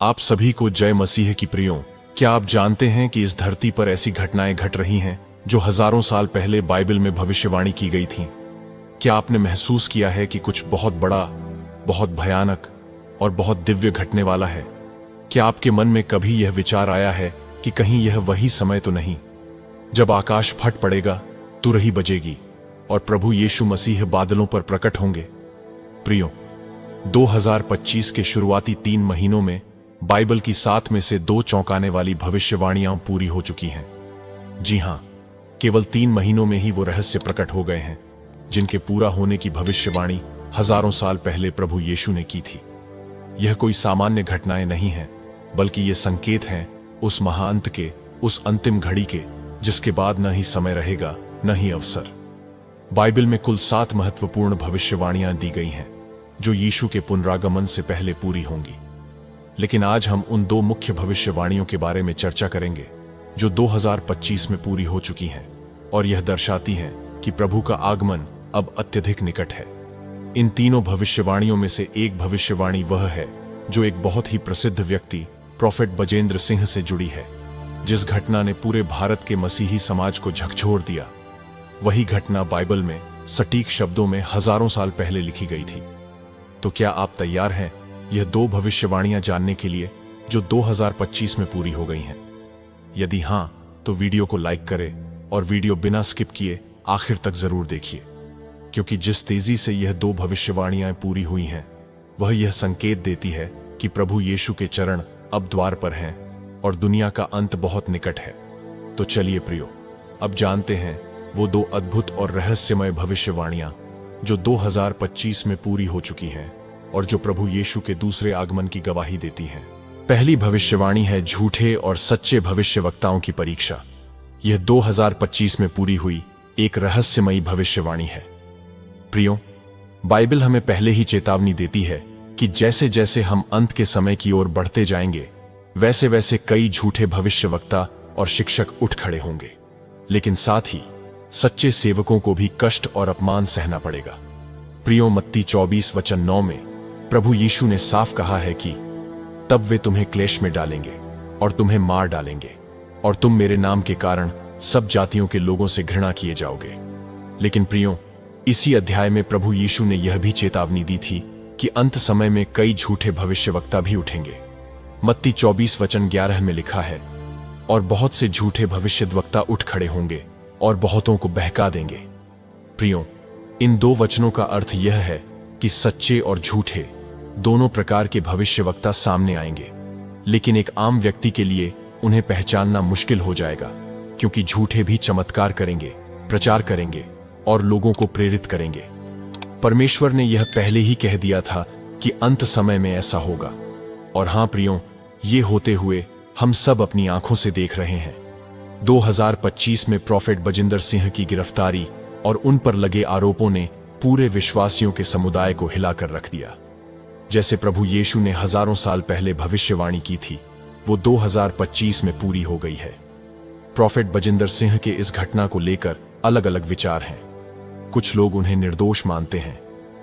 आप सभी को जय मसीह की प्रियो। क्या आप जानते हैं कि इस धरती पर ऐसी घटनाएं घट रही हैं जो हजारों साल पहले बाइबल में भविष्यवाणी की गई थीं? क्या आपने महसूस किया है कि कुछ बहुत बड़ा, बहुत भयानक और बहुत दिव्य घटने वाला है? क्या आपके मन में कभी यह विचार आया है कि कहीं यह वही समय तो नहीं जब आकाश फट पड़ेगा, तुरही बजेगी और प्रभु यीशु मसीह बादलों पर प्रकट होंगे? प्रियो, 2025 के शुरुआती 3 महीनों में बाइबल की 7 में से 2 चौंकाने वाली भविष्यवाणियां पूरी हो चुकी हैं। जी हां, केवल 3 महीनों में ही वो रहस्य प्रकट हो गए हैं जिनके पूरा होने की भविष्यवाणी हजारों साल पहले प्रभु यीशु ने की थी। यह कोई सामान्य घटनाएं नहीं हैं, बल्कि ये संकेत हैं उस महाअंत के, उस अंतिम घड़ी के, जिसके बाद न ही समय रहेगा न ही अवसर। बाइबल में कुल 7 महत्वपूर्ण भविष्यवाणियां दी गई हैं जो यीशु के पुनरागमन से पहले पूरी होंगी। लेकिन आज हम उन 2 मुख्य भविष्यवाणियों के बारे में चर्चा करेंगे जो 2025 में पूरी हो चुकी हैं और यह दर्शाती हैं कि प्रभु का आगमन अब अत्यधिक निकट है। इन तीनों भविष्यवाणियों में से एक भविष्यवाणी वह है जो एक बहुत ही प्रसिद्ध व्यक्ति प्रोफेट बजेंद्र सिंह से जुड़ी है, जिस घटना ने पूरे भारत के मसीही समाज को झकझोर दिया। वही घटना बाइबल में सटीक शब्दों में हजारों साल पहले लिखी गई थी। तो क्या आप तैयार हैं यह 2 भविष्यवाणियां जानने के लिए जो 2025 में पूरी हो गई हैं? यदि हां, तो वीडियो को लाइक करें और वीडियो बिना स्किप किए आखिर तक जरूर देखिए, क्योंकि जिस तेजी से यह 2 भविष्यवाणियां पूरी हुई हैं वह यह संकेत देती है कि प्रभु यीशु के चरण अब द्वार पर हैं और दुनिया का अंत बहुत निकट है। तो चलिए प्रियो, अब जानते हैं वो 2 अद्भुत और रहस्यमय भविष्यवाणियां जो 2025 में पूरी हो चुकी हैं और जो प्रभु यीशु के दूसरे आगमन की गवाही देती हैं। पहली भविष्यवाणी है झूठे और सच्चे भविष्यवक्ताओं की परीक्षा। यह 2025 में पूरी हुई एक रहस्यमयी भविष्यवाणी है। प्रियो, बाइबल हमें पहले ही चेतावनी देती है कि जैसे जैसे हम अंत के समय की ओर बढ़ते जाएंगे, वैसे वैसे कई झूठे भविष्यवक्ता और शिक्षक उठ खड़े होंगे। लेकिन साथ ही सच्चे सेवकों को भी कष्ट और अपमान सहना पड़ेगा। प्रियो, मत्ती 24:9 में प्रभु यीशु ने साफ कहा है कि तब वे तुम्हें क्लेश में डालेंगे और तुम्हें मार डालेंगे और तुम मेरे नाम के कारण सब जातियों के लोगों से घृणा किए जाओगे। लेकिन प्रियो, इसी अध्याय में प्रभु यीशु ने यह भी चेतावनी दी थी कि अंत समय में कई झूठे भविष्यवक्ता भी उठेंगे। मत्ती 24:11 में लिखा है, और बहुत से झूठे भविष्यद्वक्ता उठ खड़े होंगे और बहुतों को बहका देंगे। प्रियो, इन 2 वचनों का अर्थ यह है कि सच्चे और झूठे दोनों प्रकार के भविष्यवक्ता सामने आएंगे, लेकिन एक आम व्यक्ति के लिए उन्हें पहचानना मुश्किल हो जाएगा, क्योंकि झूठे भी चमत्कार करेंगे, प्रचार करेंगे और लोगों को प्रेरित करेंगे। परमेश्वर ने यह पहले ही कह दिया था कि अंत समय में ऐसा होगा। और हां प्रियो, ये होते हुए हम सब अपनी आंखों से देख रहे हैं। 2025 में प्रोफेट बजिंदर सिंह की गिरफ्तारी और उन पर लगे आरोपों ने पूरे विश्वासियों के समुदाय को हिलाकर रख दिया। जैसे प्रभु यीशु ने हजारों साल पहले भविष्यवाणी की थी, वो 2025 में पूरी हो गई है। प्रोफेट बजिंदर सिंह के इस घटना को लेकर अलग अलग विचार हैं। कुछ लोग उन्हें निर्दोष मानते हैं,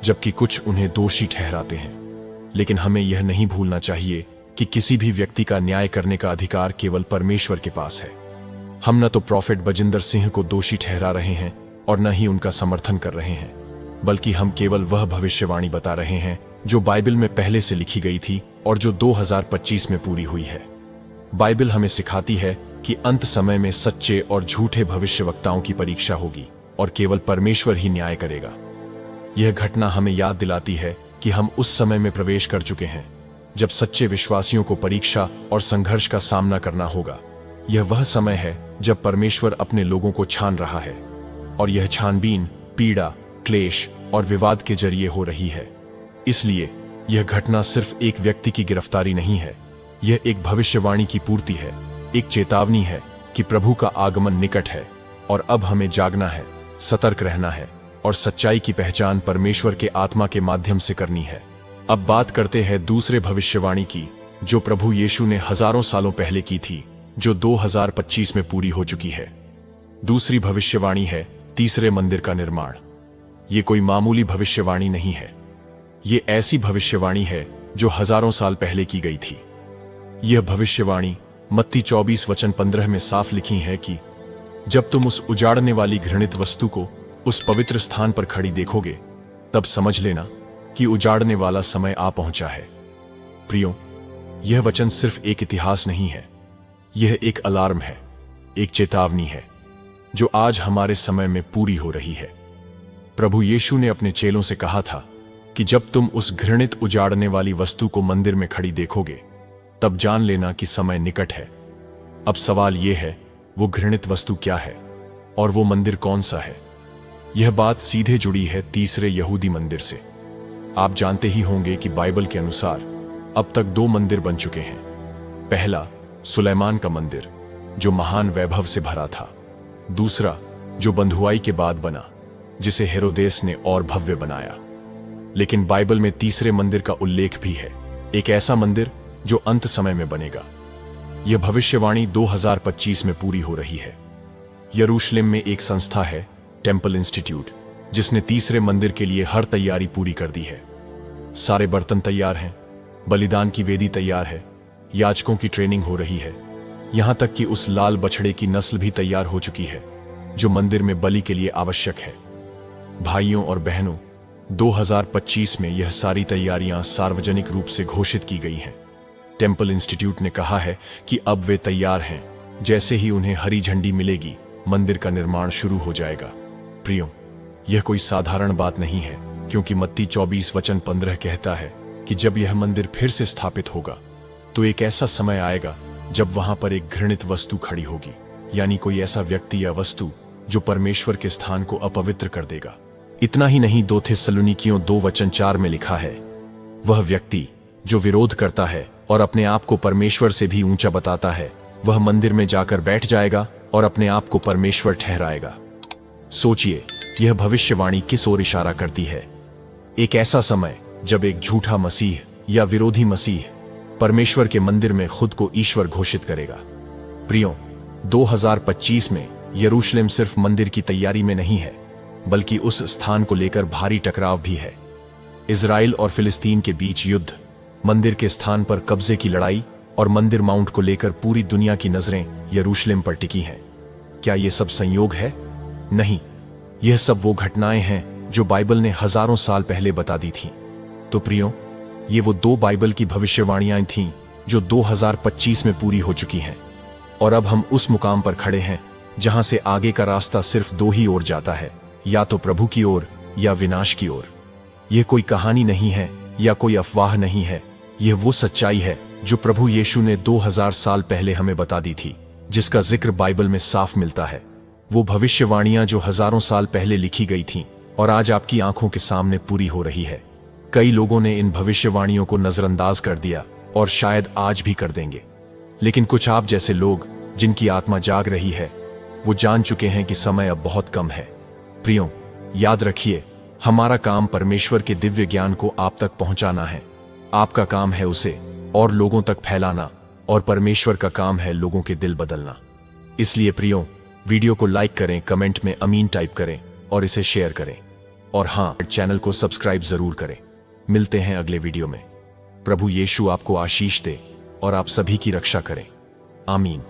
जबकि कुछ उन्हें दोषी ठहराते हैं। लेकिन हमें यह नहीं भूलना चाहिए कि किसी भी व्यक्ति का न्याय करने का अधिकार केवल परमेश्वर के पास है। हम न तो प्रोफेट बजिंदर सिंह को दोषी ठहरा रहे हैं और न ही उनका समर्थन कर रहे हैं, बल्कि हम केवल वह भविष्यवाणी बता रहे हैं जो बाइबल में पहले से लिखी गई थी और जो 2025 में पूरी हुई है। बाइबल हमें सिखाती है कि अंत समय में सच्चे और झूठे भविष्यवक्ताओं की परीक्षा होगी और केवल परमेश्वर ही न्याय करेगा। यह घटना हमें याद दिलाती है कि हम उस समय में प्रवेश कर चुके हैं जब सच्चे विश्वासियों को परीक्षा और संघर्ष का सामना करना होगा। यह वह समय है जब परमेश्वर अपने लोगों को छान रहा है, और यह छानबीन पीड़ा, क्लेश और विवाद के जरिए हो रही है। इसलिए यह घटना सिर्फ एक व्यक्ति की गिरफ्तारी नहीं है, यह एक भविष्यवाणी की पूर्ति है, एक चेतावनी है कि प्रभु का आगमन निकट है और अब हमें जागना है, सतर्क रहना है और सच्चाई की पहचान परमेश्वर के आत्मा के माध्यम से करनी है। अब बात करते हैं दूसरे भविष्यवाणी की, जो प्रभु यीशु ने हजारों सालों पहले की थी, जो 2025 में पूरी हो चुकी है। दूसरी भविष्यवाणी है तीसरे मंदिर का निर्माण। ये कोई मामूली भविष्यवाणी नहीं है, ये ऐसी भविष्यवाणी है जो हजारों साल पहले की गई थी। यह भविष्यवाणी मत्ती 24:15 में साफ लिखी है कि जब तुम उस उजाड़ने वाली घृणित वस्तु को उस पवित्र स्थान पर खड़ी देखोगे, तब समझ लेना कि उजाड़ने वाला समय आ पहुंचा है। प्रियो, यह वचन सिर्फ एक इतिहास नहीं है, यह एक अलार्म है, एक चेतावनी है जो आज हमारे समय में पूरी हो रही है। प्रभु यीशु ने अपने चेलों से कहा था कि जब तुम उस घृणित उजाड़ने वाली वस्तु को मंदिर में खड़ी देखोगे, तब जान लेना कि समय निकट है। अब सवाल यह है, वो घृणित वस्तु क्या है और वो मंदिर कौन सा है? यह बात सीधे जुड़ी है तीसरे यहूदी मंदिर से। आप जानते ही होंगे कि बाइबल के अनुसार अब तक 2 मंदिर बन चुके हैं। पहला सुलेमान का मंदिर, जो महान वैभव से भरा था। दूसरा जो बंधुआई के बाद बना, जिसे हेरोदेस ने और भव्य बनाया। लेकिन बाइबल में तीसरे मंदिर का उल्लेख भी है, एक ऐसा मंदिर जो अंत समय में बनेगा। यह भविष्यवाणी 2025 में पूरी हो रही है। यरूशलेम में एक संस्था है, टेम्पल इंस्टीट्यूट, जिसने तीसरे मंदिर के लिए हर तैयारी पूरी कर दी है। सारे बर्तन तैयार हैं, बलिदान की वेदी तैयार है, याजकों की ट्रेनिंग हो रही है, यहां तक कि उस लाल बछड़े की नस्ल भी तैयार हो चुकी है जो मंदिर में बलि के लिए आवश्यक है। भाइयों और बहनों, 2025 में यह सारी तैयारियां सार्वजनिक रूप से घोषित की गई हैं। टेम्पल इंस्टीट्यूट ने कहा है कि अब वे तैयार हैं, जैसे ही उन्हें हरी झंडी मिलेगी, मंदिर का निर्माण शुरू हो जाएगा। प्रियो, यह कोई साधारण बात नहीं है, क्योंकि मत्ती 24:15 कहता है कि जब यह मंदिर फिर से स्थापित होगा, तो एक ऐसा समय आएगा जब वहां पर एक घृणित वस्तु खड़ी होगी, यानी कोई ऐसा व्यक्ति या वस्तु जो परमेश्वर के स्थान को अपवित्र कर देगा। इतना ही नहीं, 2 थिस्सलुनीकियों 2:4 में लिखा है, वह व्यक्ति जो विरोध करता है और अपने आप को परमेश्वर से भी ऊंचा बताता है, वह मंदिर में जाकर बैठ जाएगा और अपने आप को परमेश्वर ठहराएगा। सोचिए, यह भविष्यवाणी किस ओर इशारा करती है? एक ऐसा समय जब एक झूठा मसीह या विरोधी मसीह परमेश्वर के मंदिर में खुद को ईश्वर घोषित करेगा। प्रियो, 2025 में यरूशलेम सिर्फ मंदिर की तैयारी में नहीं है, बल्कि उस स्थान को लेकर भारी टकराव भी है। इजराइल और फिलिस्तीन के बीच युद्ध, मंदिर के स्थान पर कब्जे की लड़ाई और मंदिर माउंट को लेकर पूरी दुनिया की नजरें यरूशलेम पर टिकी हैं। क्या यह सब संयोग है? नहीं, यह सब वो घटनाएं हैं जो बाइबल ने हजारों साल पहले बता दी थीं। तो प्रियो, ये वो 2 बाइबल की भविष्यवाणियां थीं जो 2025 में पूरी हो चुकी हैं। और अब हम उस मुकाम पर खड़े हैं जहां से आगे का रास्ता सिर्फ 2 ही ओर जाता है, या तो प्रभु की ओर या विनाश की ओर। यह कोई कहानी नहीं है या कोई अफवाह नहीं है, यह वो सच्चाई है जो प्रभु यीशु ने 2000 साल पहले हमें बता दी थी, जिसका जिक्र बाइबल में साफ मिलता है। वो भविष्यवाणियां जो हजारों साल पहले लिखी गई थीं और आज आपकी आंखों के सामने पूरी हो रही है। कई लोगों ने इन भविष्यवाणियों को नजरअंदाज कर दिया और शायद आज भी कर देंगे, लेकिन कुछ आप जैसे लोग जिनकी आत्मा जाग रही है, वो जान चुके हैं कि समय अब बहुत कम है। प्रियो, याद रखिए, हमारा काम परमेश्वर के दिव्य ज्ञान को आप तक पहुंचाना है। आपका काम है उसे और लोगों तक फैलाना, और परमेश्वर का काम है लोगों के दिल बदलना। इसलिए प्रियो, वीडियो को लाइक करें, कमेंट में अमीन टाइप करें और इसे शेयर करें। और हाँ, चैनल को सब्सक्राइब जरूर करें। मिलते हैं अगले वीडियो में। प्रभु यीशु आपको आशीष दे और आप सभी की रक्षा करें। आमीन।